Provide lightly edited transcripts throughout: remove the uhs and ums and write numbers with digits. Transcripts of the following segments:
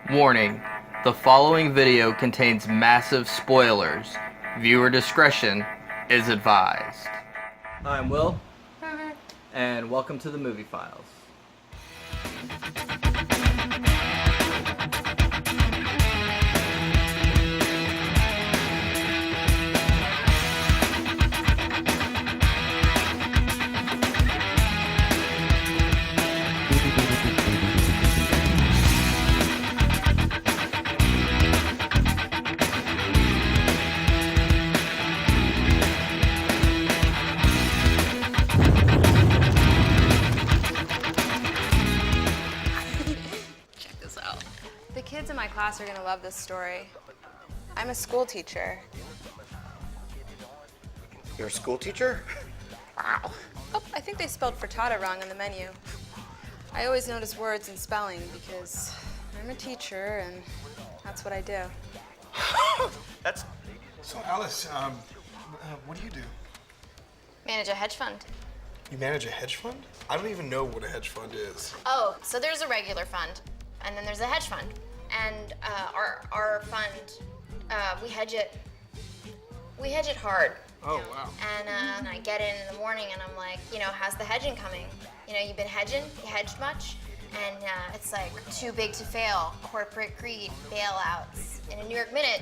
Warning, the following video contains massive spoilers. Viewer discretion is advised. I'm Will, and welcome to the Movie Files. Check this out. The kids in my class are gonna love this story. I'm a school teacher. You're a school teacher? Wow. Oh, I think they spelled frittata wrong on the menu. I always notice words and spelling because I'm a teacher and that's what I do. That's... So Alice, what do you do? Manage a hedge fund. You manage a hedge fund? I don't even know what a hedge fund is. Oh, so there's a regular fund, and then there's a hedge fund. And our fund, we hedge it hard. Oh, you know? wow. And I get in the morning and I'm like, how's the hedging coming? You've been hedging? You hedged much? And it's like too big to fail, corporate greed, bailouts. In a New York Minute,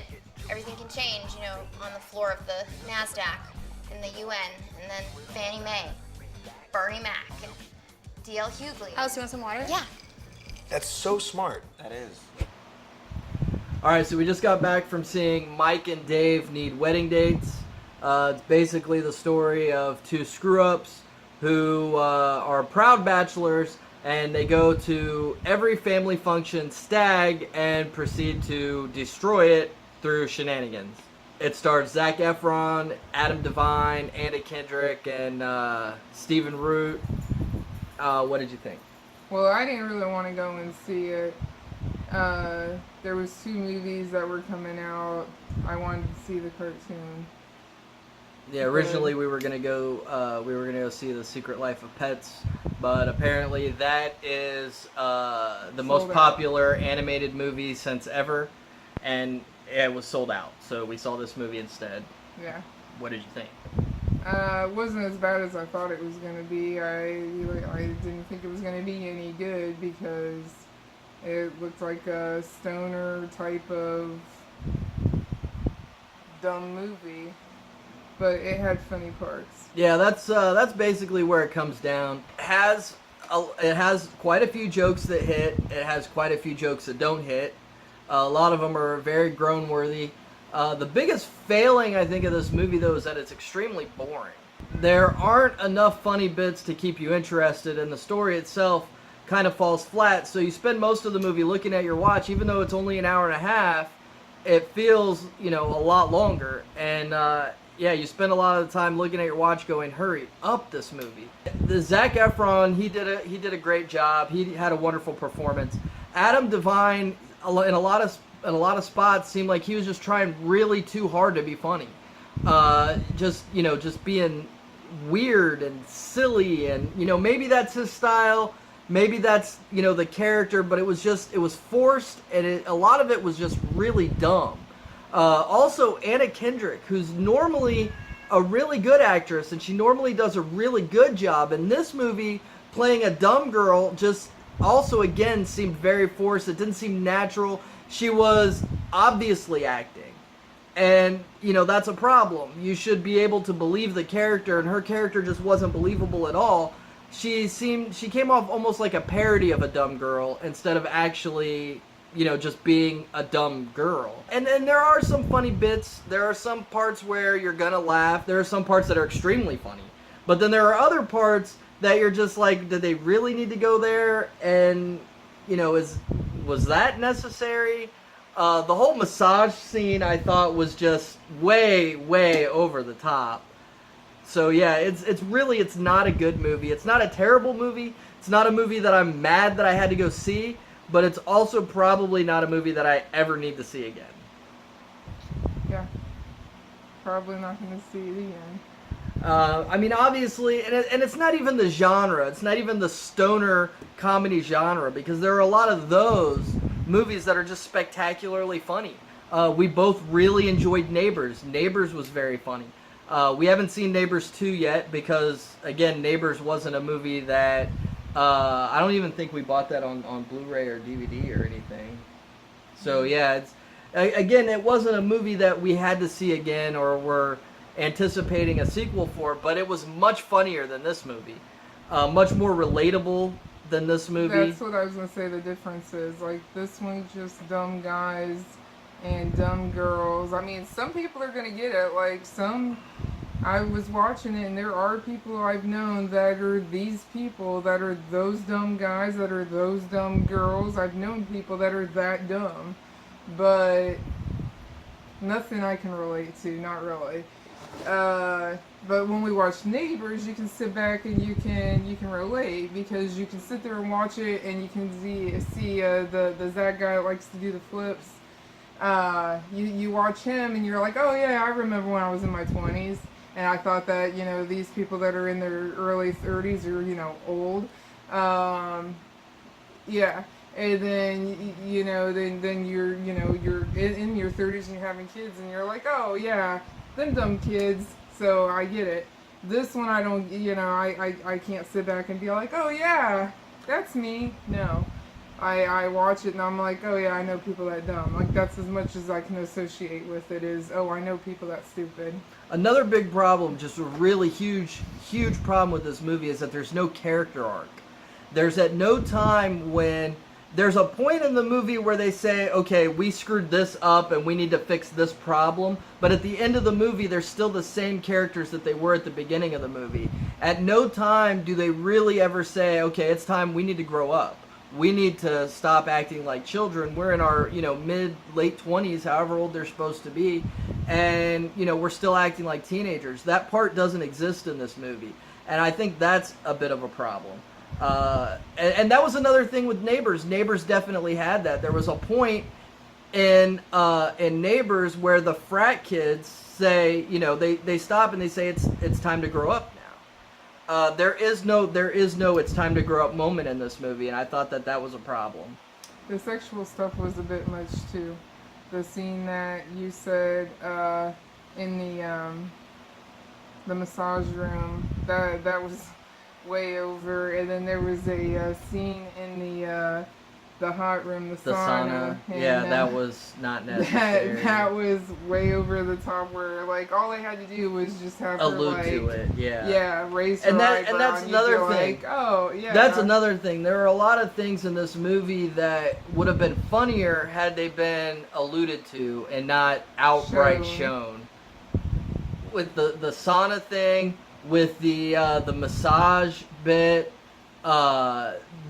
everything can change, on the floor of the NASDAQ, in the UN, and then Fannie Mae, Bernie Mac, and D.L. Hughley. Alice, you want some water? Yeah. That's so smart. That is. Alright, so we just got back from seeing Mike and Dave Need Wedding Dates. It's basically the story of two screw-ups who are proud bachelors, and they go to every family function stag and proceed to destroy it through shenanigans. It stars Zac Efron, Adam Devine, Anna Kendrick, and Stephen Root. What did you think? Well, I didn't really want to go and see it. There was two movies that were coming out. I wanted to see the cartoon. Yeah, originally we were gonna go see The Secret Life of Pets, but apparently that is the most Sold out. popular animated movie since ever, and it was sold out. So we saw this movie instead. Yeah. What did you think? It wasn't as bad as I thought it was going to be. I didn't think it was going to be any good because it looked like a stoner type of dumb movie. But it had funny parts. Yeah, that's basically where it comes down. It has quite a few jokes that hit. It has quite a few jokes that don't hit. A lot of them are very groan-worthy. The biggest failing, I think, of this movie, though, is that it's extremely boring. There aren't enough funny bits to keep you interested, and the story itself kind of falls flat. So you spend most of the movie looking at your watch, even though it's only an hour and a half. It feels, a lot longer, and yeah, you spend a lot of the time looking at your watch going, hurry up this movie. The Zac Efron, he did a great job. He had a wonderful performance. Adam Devine, in a lot of spots, seemed like he was just trying really too hard to be funny. Just being weird and silly, and maybe that's his style. Maybe that's the character, but it was forced, and a lot of it was just really dumb. Also, Anna Kendrick, who's normally a really good actress, and she normally does a really good job. In this movie, playing a dumb girl just also, again, seemed very forced. It didn't seem natural. She was obviously acting. And, that's a problem. You should be able to believe the character, and her character just wasn't believable at all. She came off almost like a parody of a dumb girl instead of actually just being a dumb girl. And there are some funny bits. There are some parts where you're gonna laugh. There are some parts that are extremely funny. But then there are other parts that you're just like, did they really need to go there? And, was that necessary? The whole massage scene, I thought, was just way, way over the top. So yeah, it's not a good movie. It's not a terrible movie. It's not a movie that I'm mad that I had to go see. But it's also probably not a movie that I ever need to see again. Yeah. Probably not going to see it again. Obviously, and it's not even the genre. It's not even the stoner comedy genre, because there are a lot of those movies that are just spectacularly funny. We both really enjoyed Neighbors. Neighbors was very funny. We haven't seen Neighbors 2 yet because, again, Neighbors wasn't a movie that I don't even think we bought that on Blu-ray or DVD or anything. So yeah, it wasn't a movie that we had to see again or were anticipating a sequel for, but it was much funnier than this movie. Much more relatable than this movie. That's what I was gonna say. The difference is like this one's just dumb guys and dumb girls. I mean, some people are gonna get it. Like I was watching it, and there are people I've known that are these people that are those dumb guys, that are those dumb girls. I've known people that are that dumb, but nothing I can relate to. Not really. But when we watch Neighbors, you can sit back and you can relate because you can sit there and watch it and you can see the Zach guy that likes to do the flips. You watch him and you're like, oh yeah, I remember when I was in my 20s and I thought that these people that are in their early 30s are old. Yeah. And then then you're you're in your 30s and you're having kids and you're like, oh yeah, them dumb kids. So I get it. This one I don't, I can't sit back and be like, oh yeah, that's me. No, I watch it and I'm like, oh yeah, I know people that dumb. Like that's as much as I can associate with it is, oh, I know people that stupid. Another big problem, just a really huge problem with this movie is that there's no character arc. There's at no time when there's a point in the movie where they say, okay, we screwed this up and we need to fix this problem. But at the end of the movie, they're still the same characters that they were at the beginning of the movie. At no time do they really ever say, okay, it's time, we need to grow up. We need to stop acting like children. We're in our, late 20s, however old they're supposed to be. And, we're still acting like teenagers. That part doesn't exist in this movie. And I think that's a bit of a problem. And that was another thing with Neighbors. Neighbors definitely had that. There was a point in Neighbors where the frat kids say, they stop and they say it's time to grow up now. There is no it's time to grow up moment in this movie, and I thought that was a problem. The sexual stuff was a bit much too. The scene that you said in the massage room, that was way over. And then there was a scene in the hot room, the sauna. And, yeah, that was not necessary. That was way over the top. Where like all they had to do was just have allude her, to it. Yeah. Yeah, raise her eyebrow, and that's another thing. Like, oh yeah. That's another thing. There are a lot of things in this movie that would have been funnier had they been alluded to and not outright shown. With the sauna thing, with the massage bit,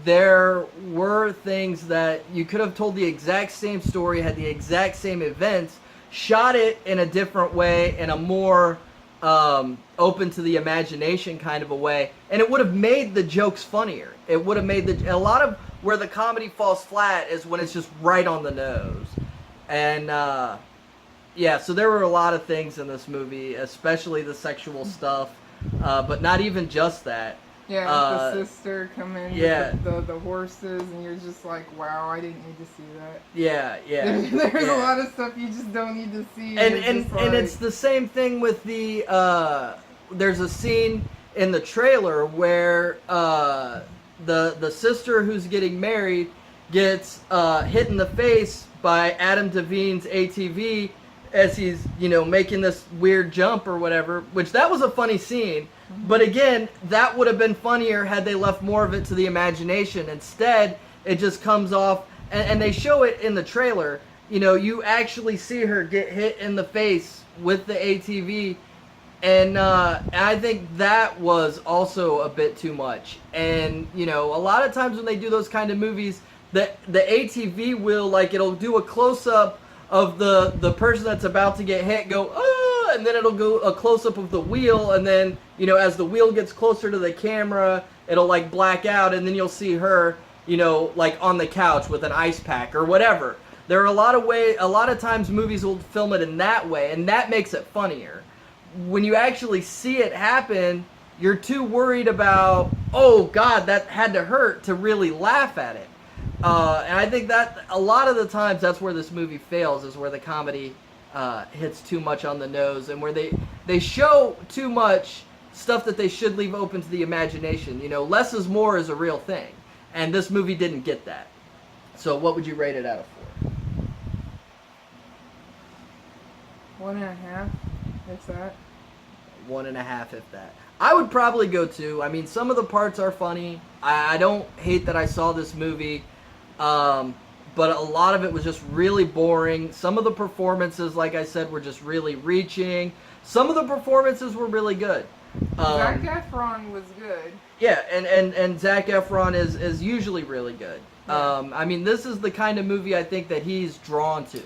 there were things that you could have told the exact same story, had the exact same events, shot it in a different way, in a more open to the imagination kind of a way, and it would have made the jokes funnier. It would have made a lot of where the comedy falls flat is when it's just right on the nose. And yeah, so there were a lot of things in this movie, especially the sexual stuff, but not even just that. Yeah, the sister come in with the horses, and you're just like, wow, I didn't need to see that. Yeah. There's a lot of stuff you just don't need to see. And it's the same thing with the, there's a scene in the trailer where the sister who's getting married gets hit in the face by Adam Devine's ATV as he's, making this weird jump or whatever, which that was a funny scene. But again, that would have been funnier had they left more of it to the imagination. Instead, it just comes off, and they show it in the trailer. You actually see her get hit in the face with the ATV, and I think that was also a bit too much. And, a lot of times when they do those kind of movies, the ATV will, it'll do a close-up of the person that's about to get hit, go, ah, and then it'll go a close-up of the wheel, and then, as the wheel gets closer to the camera, it'll, black out, and then you'll see her, on the couch with an ice pack or whatever. There are a lot of times movies will film it in that way, and that makes it funnier. When you actually see it happen, you're too worried about, oh, God, that had to hurt, to really laugh at it. And I think that a lot of the times that's where this movie fails, is where the comedy hits too much on the nose, and where they show too much stuff that they should leave open to the imagination. You know, less is more is a real thing, and this movie didn't get that. So what would you rate it out of 4? 1.5. It's that. 1.5, if that. I would probably go 2. I mean, some of the parts are funny. I don't hate that I saw this movie, but a lot of it was just really boring. Some of the performances, like I said, were just really reaching. Some of the performances were really good. Zac Efron was good. Yeah, and Zac Efron is usually really good. Yeah. I mean, this is the kind of movie I think that he's drawn to.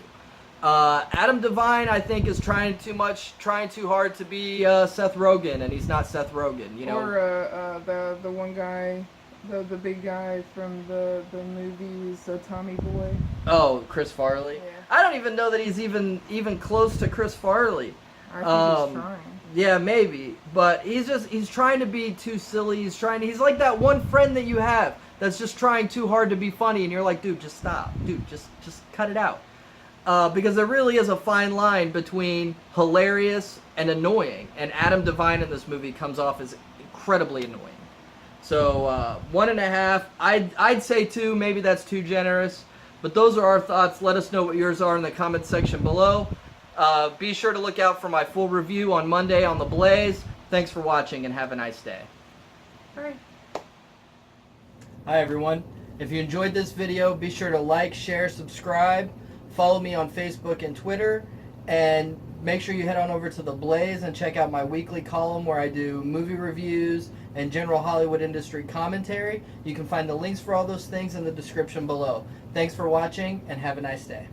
Adam Devine, I think, is trying too hard to be Seth Rogen, and he's not Seth Rogen, you know. Or the one guy, the big guy from the movies, Tommy Boy. Oh, Chris Farley. Yeah. I don't even know that he's even close to Chris Farley. I think he's trying. Yeah, maybe, but he's trying to be too silly. He's like that one friend that you have that's just trying too hard to be funny, and you're like, dude, just stop, dude, just cut it out. Because there really is a fine line between hilarious and annoying, and Adam Devine in this movie comes off as incredibly annoying. So 1.5. I'd say 2. Maybe that's too generous, but those are our thoughts. Let us know what yours are in the comment section below. Be sure to look out for my full review on Monday on The Blaze. Thanks for watching, and have a nice day. Bye. Hi everyone. If you enjoyed this video, be sure to like, share, subscribe. Follow me on Facebook and Twitter, and make sure you head on over to The Blaze and check out my weekly column where I do movie reviews and general Hollywood industry commentary. You can find the links for all those things in the description below. Thanks for watching, and have a nice day.